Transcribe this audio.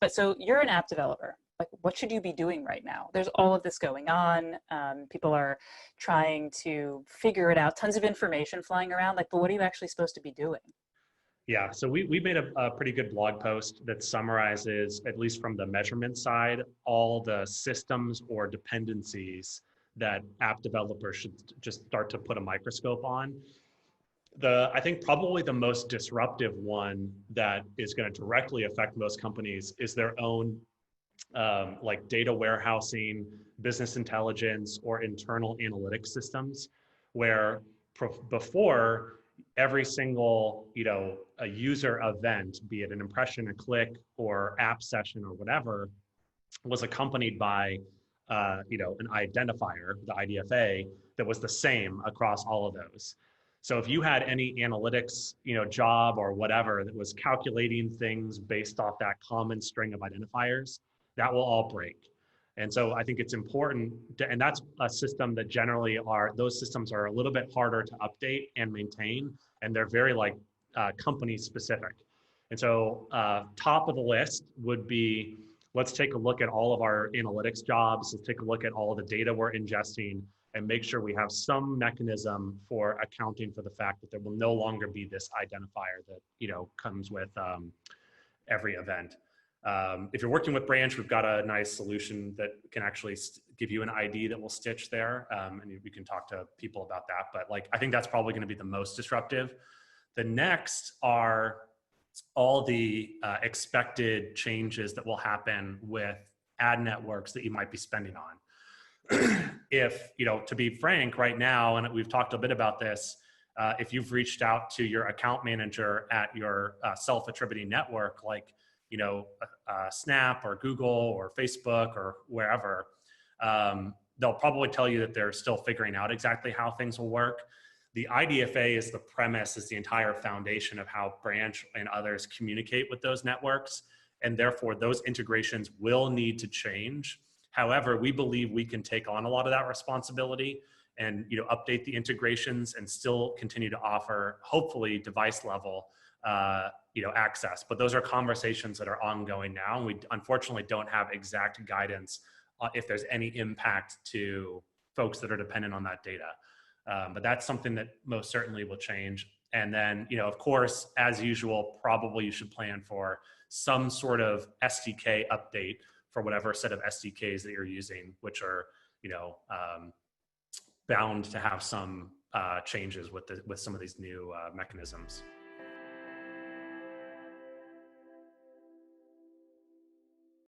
But so you're an app developer. Like, what should you be doing right now? There's all of this going on. People are trying to figure it out. Tons of information flying around. Like, but what are you actually supposed to be doing? Yeah, so we made a pretty good blog post that summarizes, at least from the measurement side, all the systems or dependencies that app developers should just start to put a microscope on. I think probably the most disruptive one that is going to directly affect most companies is their own like data warehousing, business intelligence, or internal analytics systems, where before every single a user event, be it an impression, a click, or app session, or whatever, was accompanied by an identifier, the IDFA, that was the same across all of those. So if you had any analytics, job or whatever that was calculating things based off that common string of identifiers, that will all break. And so I think it's important and that's a system that generally those systems are a little bit harder to update and maintain, and they're very company specific. And so top of the list would be, let's take a look at all of our analytics jobs. Let's take a look at all of the data we're ingesting and make sure we have some mechanism for accounting for the fact that there will no longer be this identifier that comes with every event. If you're working with Branch, we've got a nice solution that can actually give you an ID that will stitch there, and you can talk to people about that. But I think that's probably going to be the most disruptive. The next are all the expected changes that will happen with ad networks that you might be spending on. If, to be frank, right now, and we've talked a bit about this, if you've reached out to your account manager at your self-attributing network, Snap or Google or Facebook or wherever, they'll probably tell you that they're still figuring out exactly how things will work. The IDFA is the premise, is the entire foundation of how Branch and others communicate with those networks. And therefore, those integrations will need to change. However, we believe we can take on a lot of that responsibility and update the integrations and still continue to offer, hopefully, device level access. But those are conversations that are ongoing now. And we unfortunately don't have exact guidance if there's any impact to folks that are dependent on that data. But that's something that most certainly will change. And then, of course, as usual, probably you should plan for some sort of SDK update for whatever set of SDKs that you're using, which are, bound to have some changes with some of these new mechanisms.